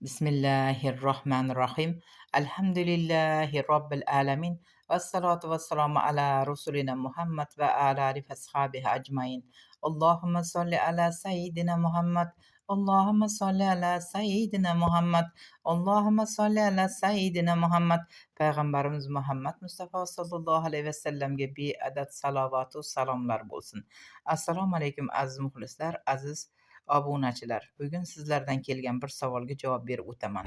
Bismillahirrohmanirrohim. Alhamdulillahi robbil alamin. Vassalatu vassalamu ala rasulina Muhammad va ala alihi ashabihi ajmain. Allohumma solli ala sayyidina Muhammad. Allohumma solli ala sayyidina Muhammad. Allohumma solli ala sayyidina Muhammad. Payg'ambarimiz Muhammad Mustafa sallallohu alayhi vasallamga beadad salovatu salomlar bo'lsin. Assalomu alaykum aziz muxlislar, aziz obunachilar. Bugun sizlardan kelgan bir savolga javob berib o'taman.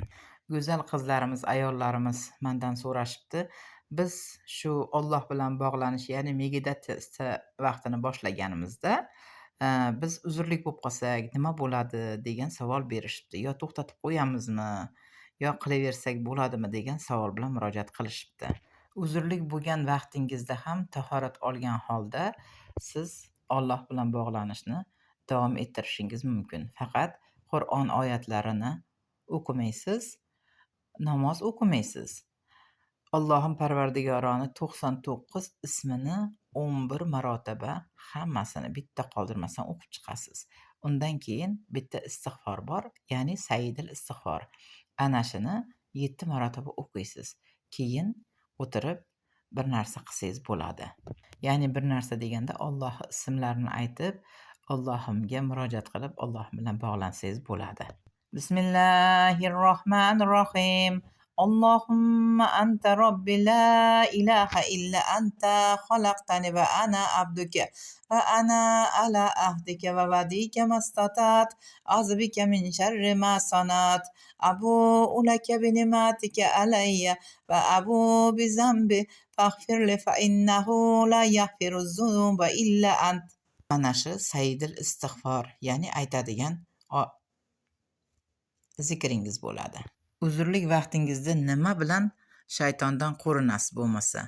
Go'zal qizlarimiz, ayollarimiz mendan so'rashibdi. Biz shu Alloh bilan bog'lanish, ya'ni meditatsiya vaqtini boshlaganimizda, biz uzrlik bo'lib qolsak nima bo'ladi degan savol berishibdi. Yo to'xtatib qo'yamizmi, yo qilaversak bo'ladimi degan savol bilan murojaat qilishibdi. Uzrlik bo'lgan vaqtingizda ham tahorat olgan holda siz Alloh bilan bog'lanishni davom ettirishingiz mumkin. Faqat Qur'on oyatlarini o'qimaysiz, namoz o'qimaysiz. Allohim Parvardigoroni 99 ismini 11 marotaba hammasini bitta qoldirmasdan o'qib chiqasiz. Undan keyin bitta istig'for bor, ya'ni Sayyidil istig'for. Ana shuni 7 marotaba o'qiysiz. Keyin o'tirib bir narsa qilsangiz bo'ladi. Ya'ni bir narsa deganda Alloh ismlarini aytib, Allohimga murojaat qilib, Alloh bilan bog'lansangiz bo'ladi. Bismillahirrohmanirrohim. Allohumma anta robbi la ilaha illa anta xalaqtani va ana abduka va ana ala ahdika va vadika mastatat azbika min sharri ma sanat abu ulaka bi nimatika alayya va abu bi zambi faghfirli fa innahu la yaghfiru zunuba illa ant. Mana shu Sayyidil istig'for, ya'ni aytadigan zikringiz bo'ladi. Uzrlik vaqtingizda nima bilan shaytondan qo'rinasiz bo'lmasa?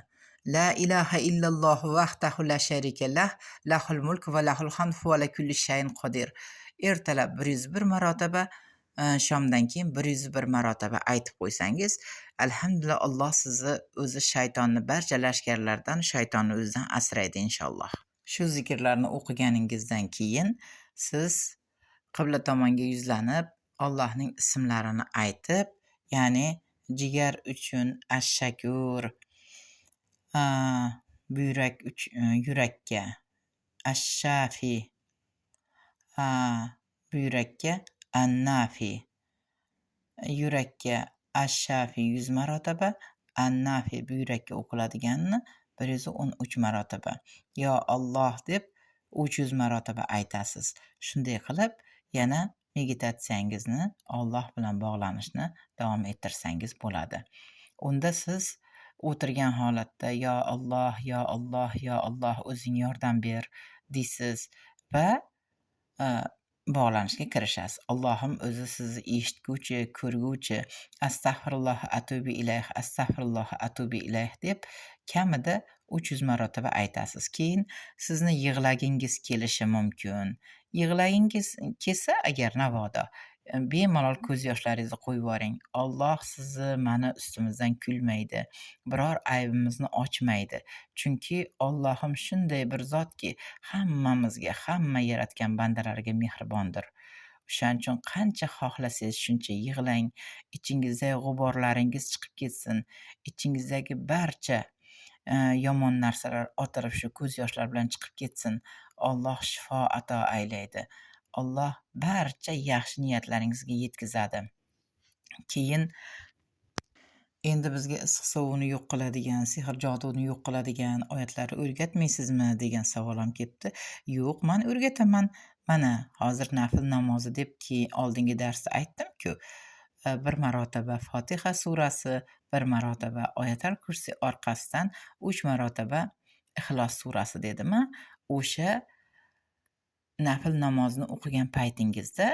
La ilaha illalloh vahdahu la sharika lah, lahul mulk va lahul hamd va ala kulli shayin qodir. Ertalab 101 marotaba, shomdan keyin 101 marotaba aytib qo'ysangiz, alhamdulillah Alloh sizni o'zi shaytonni barcha lashkarlardan, shaytonni o'zidan asraydi inshaalloh. Shu zikrlarni o'qiganingizdan keyin siz qibla tomonga yuzlanib, Allohning ismlarini aytib, ya'ni jigar uchun ash-shakur, buyrak yurakka ash-shafi, buyrakka an-nafi, yurakka ash-shafi 100 marotaba, an-nafi buyrakka o'qiladiganini 113 marotaba. Yo Alloh deb 300 marotaba aytasiz. Shunday qilib, yana meditatsiyangizni, Alloh bilan bog'lanishni davom ettirsangiz bo'ladi. Unda siz o'tirgan holatda yo Alloh, yo Alloh, yo Alloh o'zing yordam ber deysiz va bog'lanishga kirishasiz. Allohim o'zi sizni eshitguvchi, ko'rguvchi, astag'firulloh atubi ilayh, astag'firulloh atubi ilayh deb kamida 300 marotaba aytasiz. Keyin sizni yig'lagingiz kelishi mumkin. Yig'lagingiz kelsa agar navodo, bemalol ko'z yoshlaringizni qo'yib yuboring. Alloh sizni mana ustimizdan kulmaydi. Biror aybimizni ochmaydi. Chunki Allohim shunday bir zotki, hammamizga, hamma yaratgan bandalariga mehribondir. O'shaning uchun qancha xohlasangiz shuncha yig'lang, ichingizdagi g'uborlaringiz chiqib ketsin, ichingizdagi barcha yomon narsalar otilib shu ko'z yoshlar bilan chiqib ketsin. Alloh shifo ato aylaydi. Alloh barcha yaxshi niyatlaringizga yetkazadi. Keyin endi bizga issiq sovug'ini yo'q qiladigan, sehr joduni yo'q qiladigan oyatlarni o'rgatmaysizmi degan savol ham kelibdi. Yo'q, men o'rgataman. Mana hozir nafl namozi debki oldingi darsda aytdim-ku, 1 marotaba Fotiha surasi, 1 marotaba Oyatul Kursi orqasidan 3 marotaba Ixlos surasi dedimi? O'sha nafl namozni o'qigan paytingizda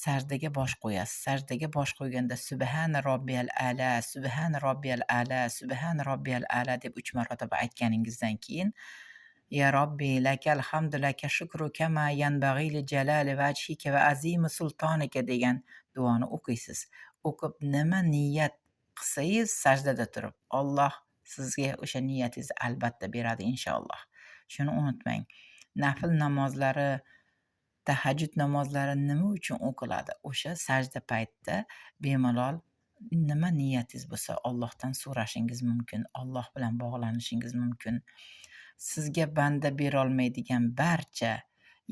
sajdaga bosh qo'yasiz. Sajdaga bosh qo'yganda subhana robbiyal a'la, subhana robbiyal a'la, subhana robbiyal a'la deb 3 marotaba aytganingizdan keyin ya Robbi lakal hamdu laka shukru kama yanbaghi li jalali vajhika va azimi sultonika degan duoni o'qiysiz. O'qib nima niyat qilsangiz sajdada turib, Alloh sizga o'sha niyatingizni albatta beradi inshaalloh. Shuni unutmang. Nafl namozlari tahajjud namozlari nima uchun o'qiladi? O'sha sajda paytida bemalol nima niyatingiz bo'lsa Allohdan so'rashingiz mumkin, Alloh bilan bog'lanishingiz mumkin. Sizga banda berolmaydigan barcha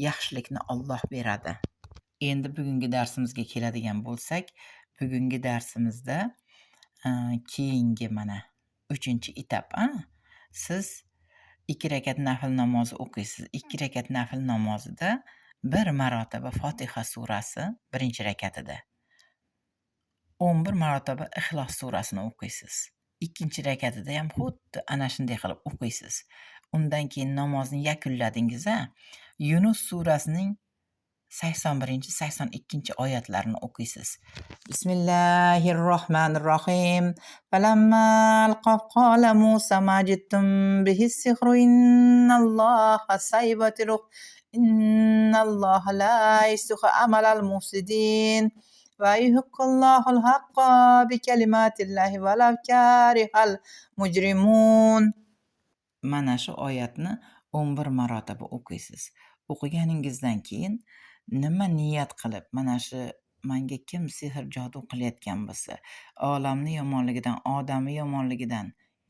yaxshilikni Alloh beradi. Endi bugungi darsimizga keladigan bo'lsak, bugungi darsimizda keyingi mana 3-etap. Siz 2 rakat nafl namozi o'qiysiz. 2 rakat nafl namozida 1 marotaba Fotiha surasi 1-rakatida, 11 marotaba Ixlos surasini o'qiysiz. 2-rakatida ham xuddi ana shunday qilib o'qiysiz. Undan keyin namozni yakunladingiz. Yunus surasining 81-82 oyatlarini o'qiysiz. Bismillahirrohmanirrohim. Falamma qala Musa majidtum bihi sihru innalloha saybatiruh innalloha la yuslihu amalal mufsidin va yuhiqqullohul haqqa bi kalimatillahi valav karihal mujrimun. Mana shu oyatni 11 marotaba o'qiysiz. O'qiganingizdan keyin nima niyat qilib, mana shu menga kim sehr jodu qilayotgan bo'lsa, olamni yomonligidan, odamni yomonligidan,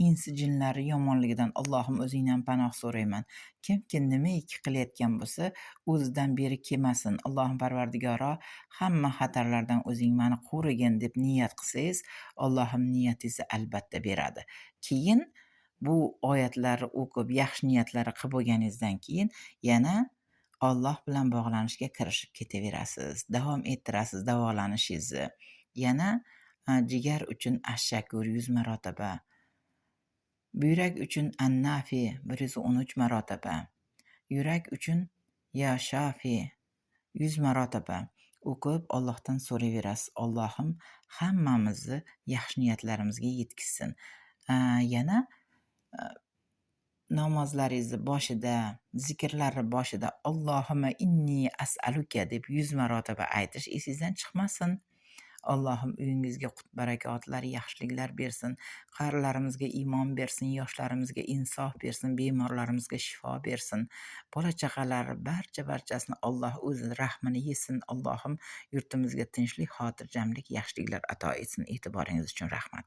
insi jinlari yomonligidan Allohim o'zingdan panoh so'rayman. Kimki nimaiki qilayotgan bo'lsa, o'zidan beri kelmasin. Allohim Parvardigoro, hamma xatarlardan o'zing meni qo'rigin deb niyat qilsangiz, Allohim niyatingizni albatta beradi. Keyin bu oyatlarni o'qib, yaxshi niyatlar qilib bo'lganingizdan keyin yana Alloh bilan bog'lanishga kirishib ketaverasiz. Davom ettirasiz davolanishingizni. Yana jigar uchun ash-shakur 100 marotaba. Buyrak uchun an-nafi 113 marotaba. Yurak uchun ya shafi 100 marotaba o'qib Allohdan so'rayverasiz. Allohim hammamizni yaxshi niyatlarimizga yetkazsin. Yana namozlaringizni boshida, zikrlarni boshida Allohimma inni as'aluka deb 100 marotaba aytish esingizdan chiqmasin. Allohim uyingizga qut barakotlar, yaxshiliklar bersin, qarilarimizga iymon bersin, yoshlarimizga insof bersin, bemorlarimizga shifo bersin. Bola chaqalari barchasini Alloh o'z rahmini yesin. Allohim yurtimizga tinchlik, xotirjamlik, yaxshiliklar ato etsin. E'tiboringiz uchun rahmat.